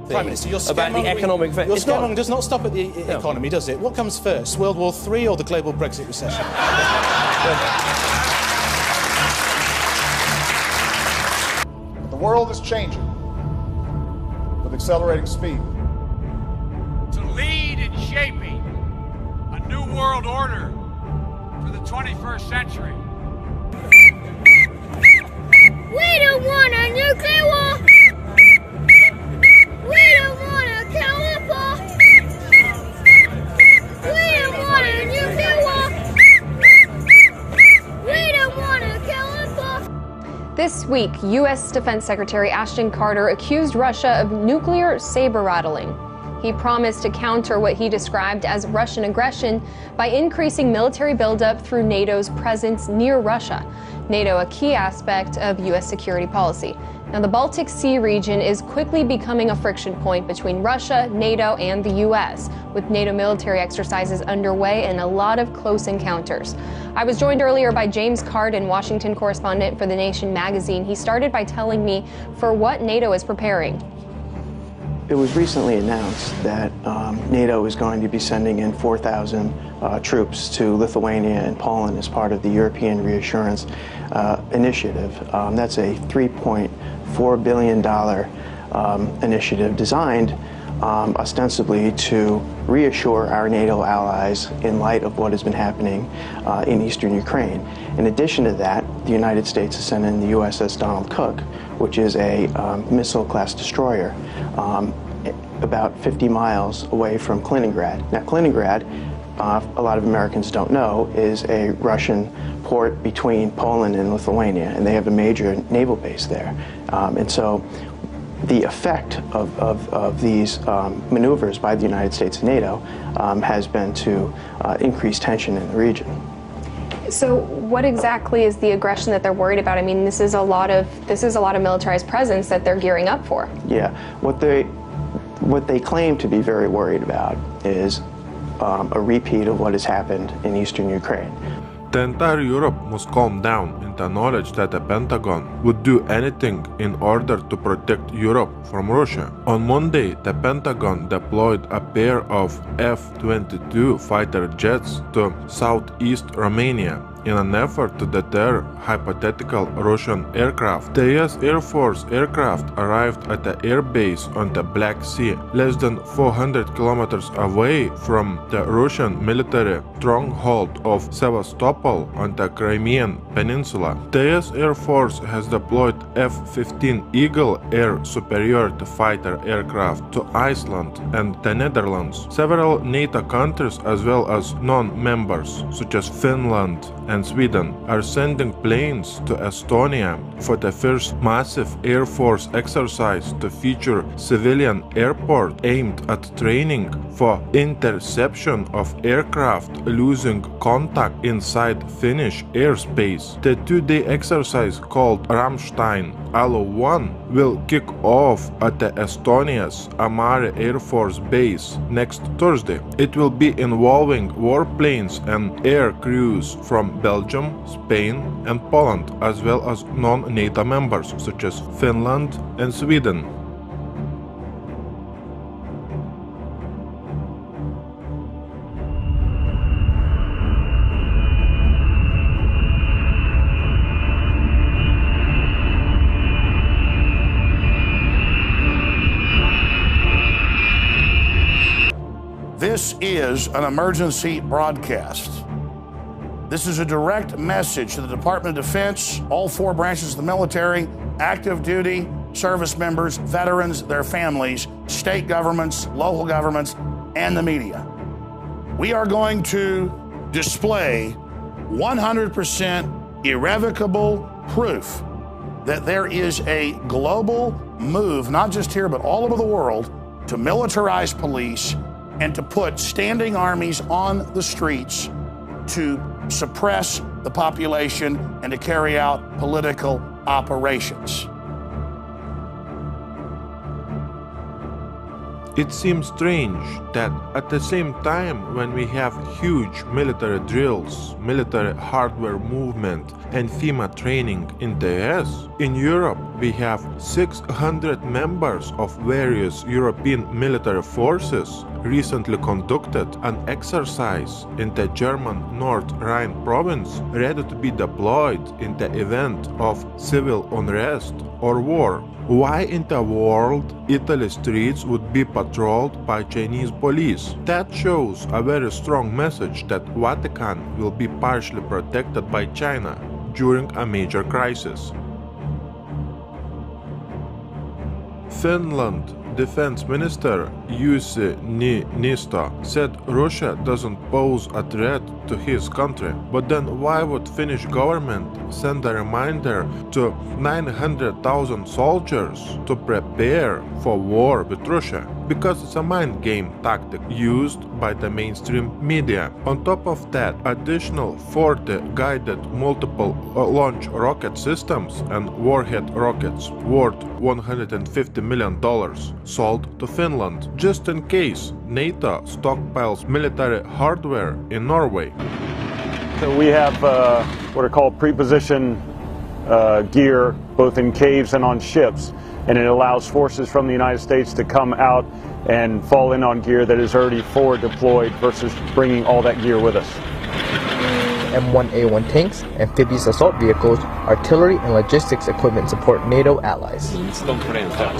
Prime Minister, your about the economic... Your scaremongering does not stop at the economy, does it? What comes first, World War III or the global Brexit recession? The world is changing with accelerating speed. To lead in shaping a new world order for the 21st century. We don't want a nuclear war! We don't want a killer war! We don't want a nuclear war! We don't want a killer war! This week, U.S. Defense Secretary Ashton Carter accused Russia of nuclear saber-rattling. He promised to counter what he described as Russian aggression by increasing military buildup through NATO's presence near Russia. NATO, a key aspect of U.S. security policy. Now, the Baltic Sea region is quickly becoming a friction point between Russia, NATO, and the U.S., with NATO military exercises underway and a lot of close encounters. I was joined earlier by James Carden, Washington correspondent for The Nation magazine. He started by telling me for what NATO is preparing. It was recently announced that NATO is going to be sending in 4,000 troops to Lithuania and Poland as part of the European Reassurance Initiative. That's a $3.4 billion initiative designed ostensibly to reassure our NATO allies in light of what has been happening in eastern Ukraine. In addition to that, the United States has sent in the USS Donald Cook, which is a missile-class destroyer about 50 miles away from Kaliningrad. Now, Kaliningrad, a lot of Americans don't know, is a Russian port between Poland and Lithuania, and they have a major naval base there. And so the effect of these maneuvers by the United States and NATO has been to increase tension in the region. So what exactly is the aggression that they're worried about? I mean, this is a lot of militarized presence that they're gearing up for. Yeah, what they claim to be very worried about is a repeat of what has happened in eastern Ukraine. The entire Europe must calm down in the knowledge that the Pentagon would do anything in order to protect Europe from Russia. On Monday, the Pentagon deployed a pair of F-22 fighter jets to southeast Romania in an effort to deter hypothetical Russian aircraft. The U.S. Air Force aircraft arrived at the air base on the Black Sea, less than 400 kilometers away from the Russian military stronghold of Sevastopol on the Crimean Peninsula. The U.S. Air Force has deployed F-15 Eagle air superiority fighter aircraft to Iceland and the Netherlands. Several NATO countries as well as non-members, such as Finland and Sweden, are sending planes to Estonia for the first massive Air Force exercise to feature civilian airport aimed at training for interception of aircraft losing contact inside Finnish airspace. The two-day exercise called Ramstein Alo 1 will kick off at the Estonia's Amare Air Force Base next Thursday. It will be involving warplanes and air crews from Belgium, Spain, and Poland, as well as non-NATO members such as Finland and Sweden. This is an emergency broadcast. This is a direct message to the Department of Defense, all four branches of the military, active duty, service members, veterans, their families, state governments, local governments, and the media. We are going to display 100% irrevocable proof that there is a global move, not just here, but all over the world, to militarize police and to put standing armies on the streets to suppress the population and to carry out political operations. It seems strange that at the same time when we have huge military drills, military hardware movement, and FEMA training in the US, in Europe we have 600 members of various European military forces recently conducted an exercise in the German North Rhine province ready to be deployed in the event of civil unrest or war. Why in the world Italy's streets would be patrolled by Chinese police? That shows a very strong message that Vatican will be partially protected by China during a major crisis. Finland Defense Minister U.S Nato said Russia doesn't pose a threat to his country. But then why would Finnish government send a reminder to 900,000 soldiers to prepare for war with Russia? Because it's a mind game tactic used by the mainstream media. On top of that, additional 40 guided multiple launch rocket systems and warhead rockets worth $150 million sold to Finland, just in case NATO stockpiles military hardware in Norway. So we have what are called pre-position gear, both in caves and on ships, and it allows forces from the United States to come out and fall in on gear that is already forward deployed versus bringing all that gear with us. M1A1 tanks, amphibious assault vehicles, artillery, and logistics equipment support NATO allies.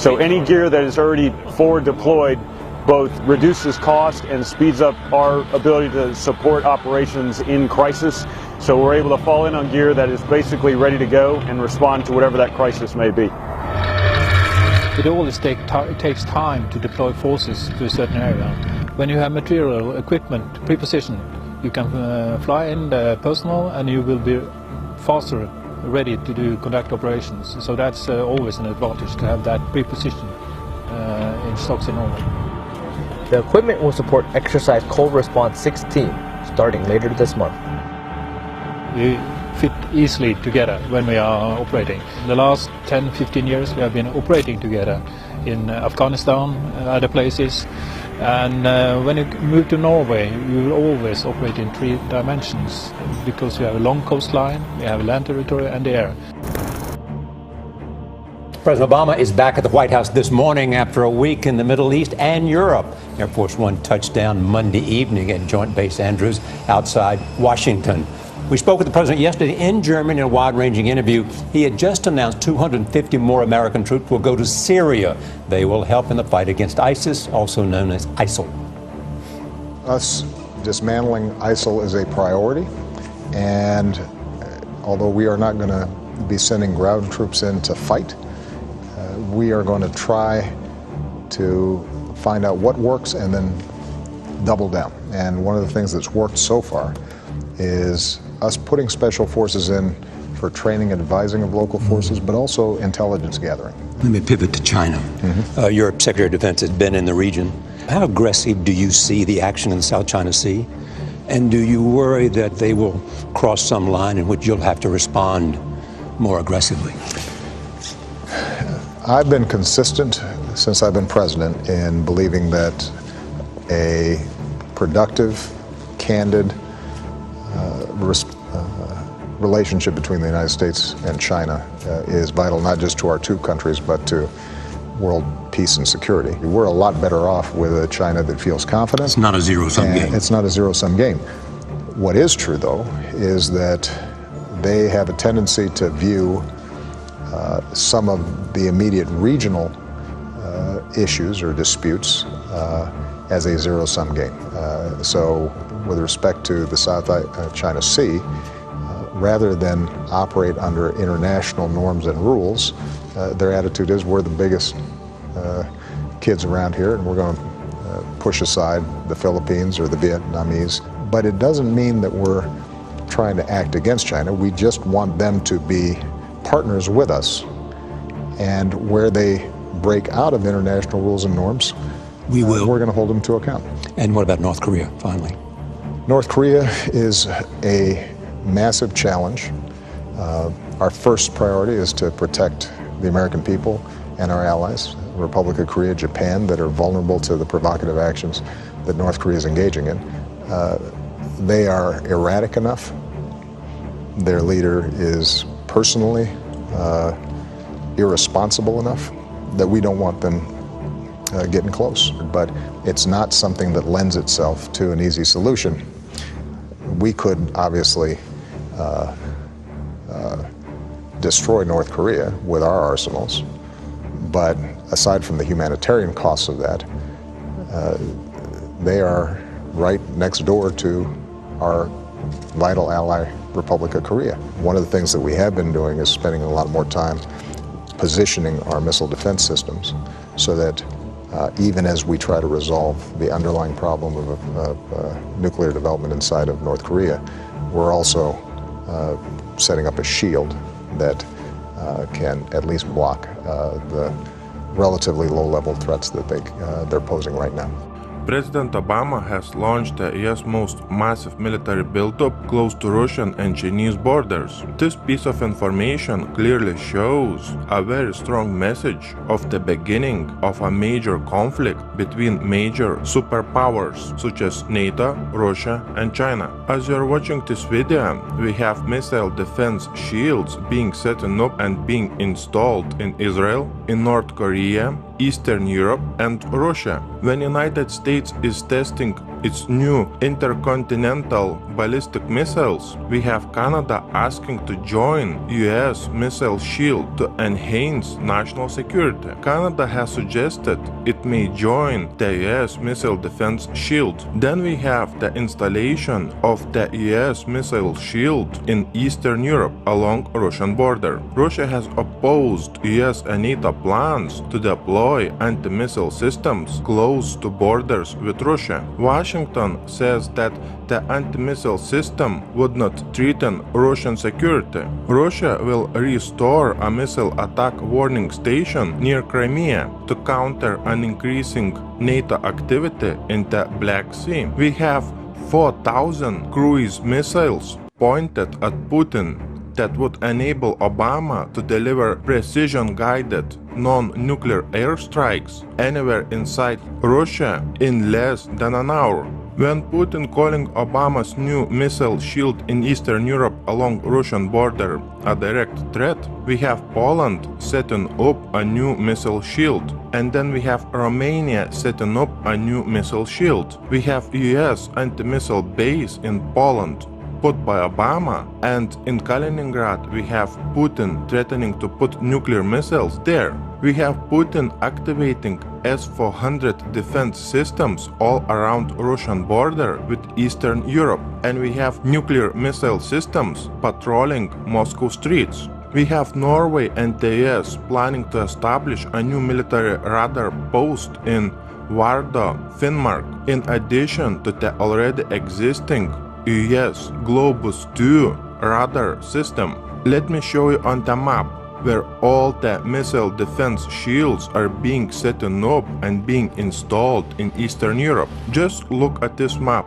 So any gear that is already forward deployed both reduces cost and speeds up our ability to support operations in crisis. So we're able to fall in on gear that is basically ready to go and respond to whatever that crisis may be. It always takes time to deploy forces to a certain area. When you have material, equipment, pre-positioned, you can fly in the personnel and you will be faster ready to conduct operations. So that's always an advantage to have that pre-position in stocks in Norway. The equipment will support Exercise Cold Response 16 starting later this month. We fit easily together when we are operating. The last 10-15 years we have been operating together in Afghanistan and other places. And when you move to Norway, you will always operate in 3 dimensions because we have a long coastline, we have land territory and the air. President Obama is back at the White House this morning after a week in the Middle East and Europe. Air Force One touched down Monday evening at Joint Base Andrews outside Washington. We spoke with the president yesterday in Germany in a wide-ranging interview. He had just announced 250 more American troops will go to Syria. They will help in the fight against ISIS, also known as ISIL. Us dismantling ISIL is a priority, and although we are not going to be sending ground troops in to fight, we are going to try to find out what works and then double down. And one of the things that's worked so far is us putting special forces in for training and advising of local forces, but also intelligence gathering. Let me pivot to China. Your Secretary of Defense has been in the region. How aggressive do you see the action in the South China Sea? And do you worry that they will cross some line in which you'll have to respond more aggressively? I've been consistent since I've been president in believing that a productive, candid relationship between the United States and China is vital not just to our 2 countries but to world peace and security. We're a lot better off with a China that feels confident. It's not a zero-sum game. It's not a zero-sum game. What is true, though, is that they have a tendency to view some of the immediate regional issues or disputes as a zero-sum game. So with respect to the South China Sea, rather than operate under international norms and rules, their attitude is we're the biggest kids around here and we're going to push aside the Philippines or the Vietnamese. But it doesn't mean that we're trying to act against China. We just want them to be partners with us. And where they break out of international rules and norms, we're going to hold them to account. And what about North Korea, finally? North Korea is a massive challenge. Our first priority is to protect the American people and our allies, Republic of Korea, Japan, that are vulnerable to the provocative actions that North Korea is engaging in. They are erratic enough. Their leader is personally irresponsible enough that we don't want them getting close. But it's not something that lends itself to an easy solution. We could obviously destroy North Korea with our arsenals, but aside from the humanitarian costs of that, they are right next door to our vital ally, Republic of Korea. One of the things that we have been doing is spending a lot more time positioning our missile defense systems so that even as we try to resolve the underlying problem of nuclear development inside of North Korea, we're also setting up a shield that can at least block the relatively low-level threats that they're posing right now. President Obama has launched the U.S. most massive military buildup close to Russian and Chinese borders. This piece of information clearly shows a very strong message of the beginning of a major conflict between major superpowers such as NATO, Russia, and China. As you're watching this video, we have missile defense shields being set up and being installed in Israel, in North Korea, Eastern Europe, and Russia. When United States is testing its new intercontinental ballistic missiles, we have Canada asking to join US missile shield to enhance national security. Canada has suggested it may join the US missile defense shield. Then we have the installation of the US missile shield in Eastern Europe along Russian border. Russia has opposed US and NATO plans to deploy anti-missile systems close to borders with Russia. Washington says that the anti-missile system would not threaten Russian security. Russia will restore a missile attack warning station near Crimea to counter an increasing NATO activity in the Black Sea. We have 4,000 cruise missiles pointed at Putin that would enable Obama to deliver precision-guided non-nuclear airstrikes anywhere inside Russia in less than an hour. When Putin calling Obama's new missile shield in Eastern Europe along Russian border a direct threat, we have Poland setting up a new missile shield, and then we have Romania setting up a new missile shield. We have US anti-missile base in Poland put by Obama, and in Kaliningrad we have Putin threatening to put nuclear missiles there. We have Putin activating S-400 defense systems all around Russian border with Eastern Europe, and we have nuclear missile systems patrolling Moscow streets. We have Norway and the US planning to establish a new military radar post in Vardø, Finnmark, in addition to the already existing U.S. Globus 2 radar system. Let me show you on the map where all the missile defense shields are being set up and being installed in Eastern Europe. Just look at this map.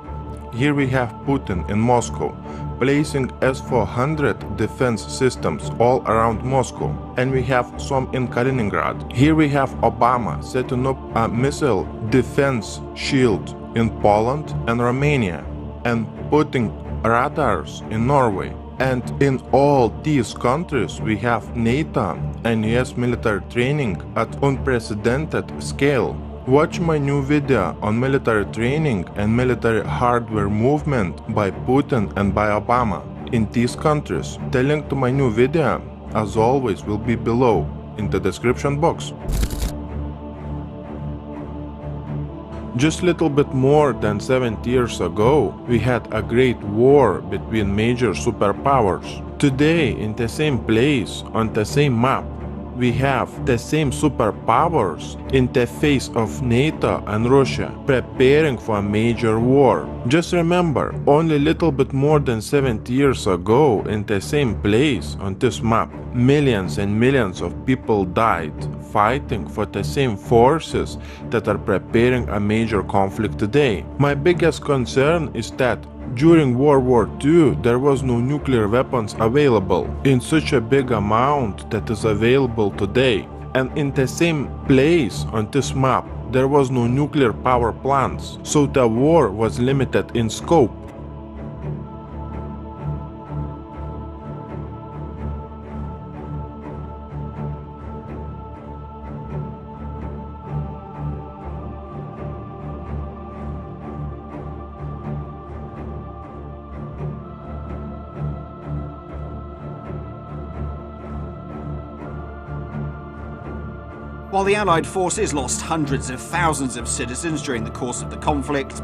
Here we have Putin in Moscow placing S-400 defense systems all around Moscow, and we have some in Kaliningrad. Here we have Obama setting up a missile defense shield in Poland and Romania, and putting radars in Norway. And in all these countries we have NATO and US military training at unprecedented scale. Watch my new video on military training and military hardware movement by Putin and by Obama in these countries. The link to my new video, as always, will be below in the description box. Just a little bit more than 70 years ago, we had a great war between major superpowers. Today, in the same place, on the same map, we have the same superpowers in the face of NATO and Russia preparing for a major war. Just remember, only a little bit more than 70 years ago, in the same place on this map, millions and millions of people died fighting for the same forces that are preparing a major conflict today. My biggest concern is that during World War II, there was no nuclear weapons available in such a big amount that is available today. And in the same place on this map, there was no nuclear power plants, so the war was limited in scope. While the Allied forces lost hundreds of thousands of citizens during the course of the conflict,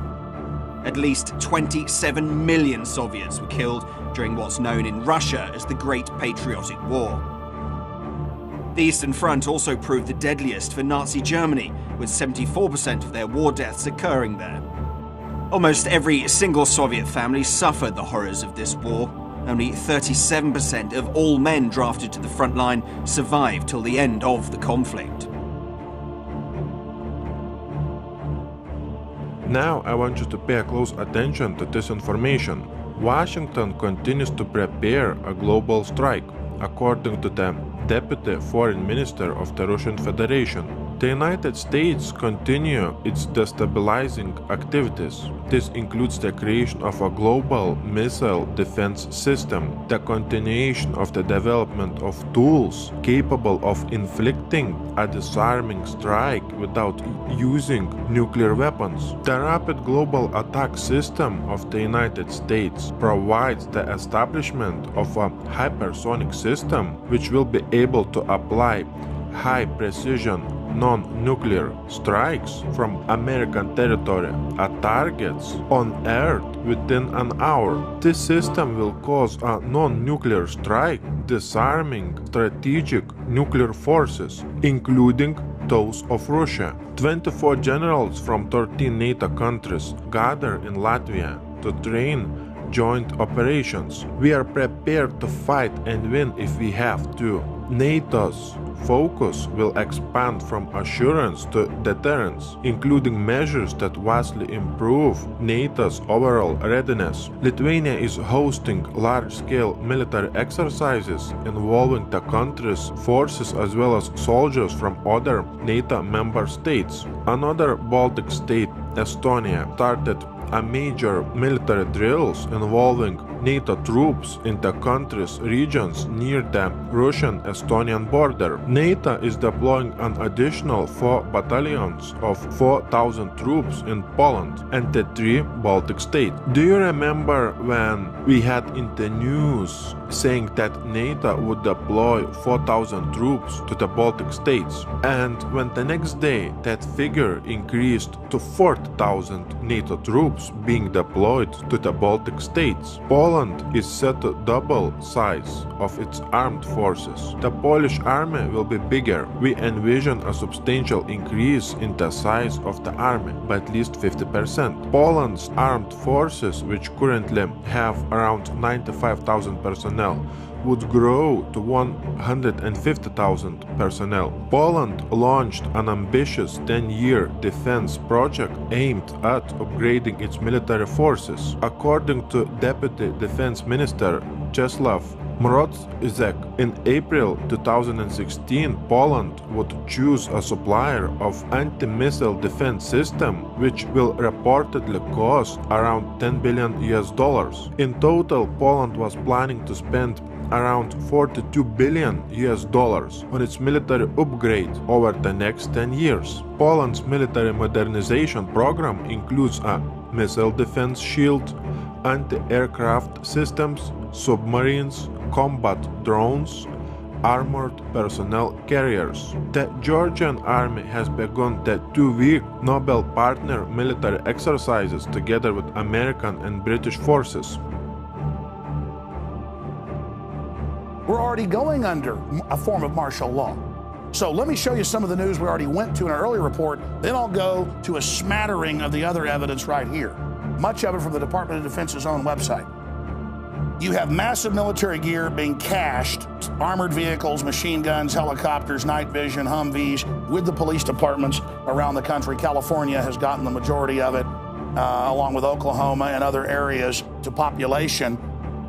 at least 27 million Soviets were killed during what's known in Russia as the Great Patriotic War. The Eastern Front also proved the deadliest for Nazi Germany, with 74% of their war deaths occurring there. Almost every single Soviet family suffered the horrors of this war. Only 37% of all men drafted to the front line survived till the end of the conflict. Now I want you to pay close attention to this information. Washington continues to prepare a global strike, according to the Deputy Foreign Minister of the Russian Federation. The United States continue its destabilizing activities. This includes the creation of a global missile defense system, the continuation of the development of tools capable of inflicting a disarming strike without using nuclear weapons. The Rapid Global Attack System of the United States provides the establishment of a hypersonic system which will be able to apply high-precision non-nuclear strikes from American territory at targets on Earth within an hour. This system will cause a non-nuclear strike, disarming strategic nuclear forces, including those of Russia. 24 generals from 13 NATO countries gather in Latvia to train joint operations. We are prepared to fight and win if we have to. NATO's focus will expand from assurance to deterrence, including measures that vastly improve NATO's overall readiness. Lithuania is hosting large-scale military exercises involving the country's forces as well as soldiers from other NATO member states. Another Baltic state, Estonia, started a major military drills involving NATO troops in the country's regions near the Russian-Estonian border. NATO is deploying an additional 4 battalions of 4,000 troops in Poland and the 3 Baltic states. Do you remember when we had in the news saying that NATO would deploy 4,000 troops to the Baltic states? And when the next day that figure increased to 40,000 NATO troops being deployed to the Baltic states. Poland is set to double size of its armed forces. The Polish army will be bigger. We envision a substantial increase in the size of the army by at least 50%. Poland's armed forces, which currently have around 95,000 personnel, would grow to 150,000 personnel. Poland launched an ambitious 10-year defense project aimed at upgrading its military forces. According to Deputy Defense Minister Czesław Mroczek, in April 2016, Poland would choose a supplier of anti-missile defense system, which will reportedly cost around $10 billion. In total, Poland was planning to spend around $42 billion on its military upgrade over the next 10 years. Poland's military modernization program includes a missile defense shield, anti-aircraft systems, submarines, combat drones, armored personnel carriers. The Georgian army has begun the 2-week Nobel partner military exercises together with American and British forces. We're already going under a form of martial law. So let me show you some of the news we already went to in an earlier report. Then I'll go to a smattering of the other evidence right here. Much of it from the Department of Defense's own website. You have massive military gear being cached, armored vehicles, machine guns, helicopters, night vision, Humvees, with the police departments around the country. California has gotten the majority of it, along with Oklahoma and other areas to population.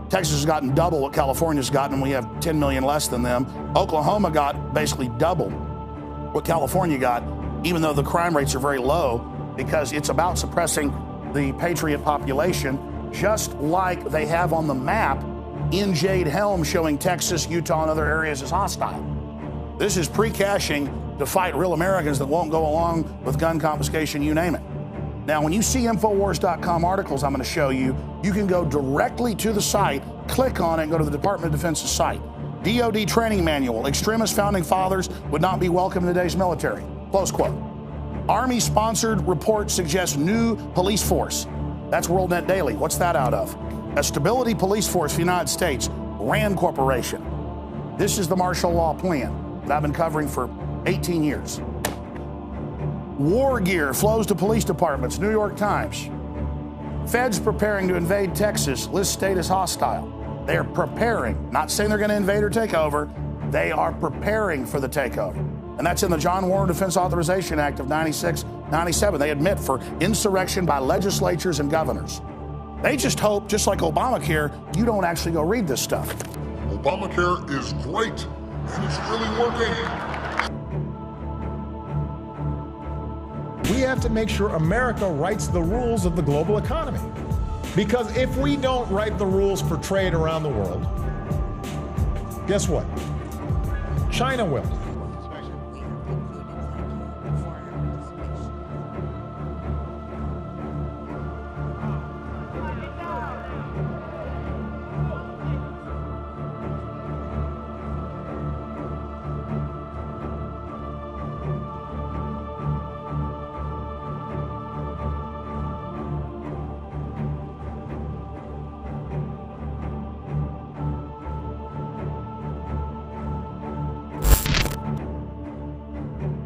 Texas has gotten double what California's gotten, and we have 10 million less than them. Oklahoma got basically double what California got, even though the crime rates are very low, because it's about suppressing the patriot population, just like they have on the map in Jade Helm showing Texas, Utah, and other areas as hostile. This is pre-caching to fight real Americans that won't go along with gun confiscation, you name it. Now, when you see Infowars.com articles I'm going to show you, you can go directly to the site, click on it, and go to the Department of Defense's site. DoD training manual, extremist founding fathers would not be welcome in today's military. Close quote. Army-sponsored report suggests new police force. That's WorldNet Daily. What's that out of? A stability police force for the United States, RAND Corporation. This is the martial law plan that I've been covering for 18 years. War gear flows to police departments, New York Times. Feds preparing to invade Texas, list state as hostile. They are preparing, not saying they're going to invade or take over. They are preparing for the takeover. And that's in the John Warner Defense Authorization Act of 96-97. They admit for insurrection by legislatures and governors. They just hope, just like Obamacare, you don't actually go read this stuff. Obamacare is great, and it's really working. We have to make sure America writes the rules of the global economy. Because if we don't write the rules for trade around the world, guess what? China will.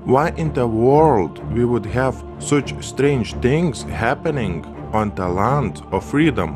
Why in the world we would have such strange things happening on the land of freedom?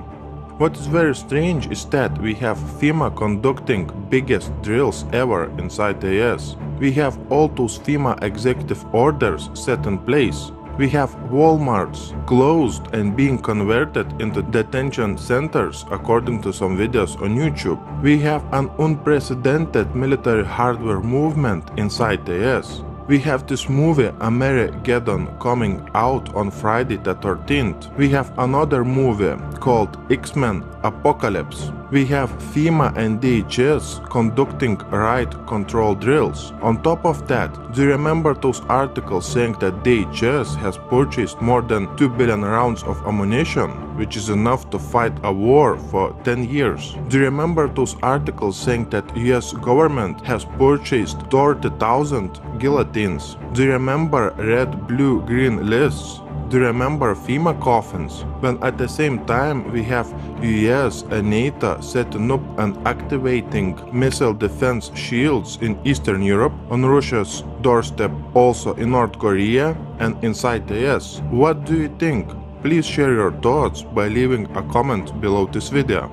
What is very strange is that we have FEMA conducting biggest drills ever inside the US. We have all those FEMA executive orders set in place. We have Walmarts closed and being converted into detention centers according to some videos on YouTube. We have an unprecedented military hardware movement inside the US. We have this movie Armageddon coming out on Friday the 13th. We have another movie called X-Men Apocalypse. We have FEMA and DHS conducting riot control drills. On top of that, do you remember those articles saying that DHS has purchased more than 2 billion rounds of ammunition, which is enough to fight a war for 10 years? Do you remember those articles saying that US government has purchased 30,000 guillotines? Do you remember red, blue, green lists? Do you remember FEMA coffins? When at the same time we have U.S. and NATO setting up and activating missile defense shields in Eastern Europe, on Russia's doorstep also in North Korea and inside the US. What do you think? Please share your thoughts by leaving a comment below this video.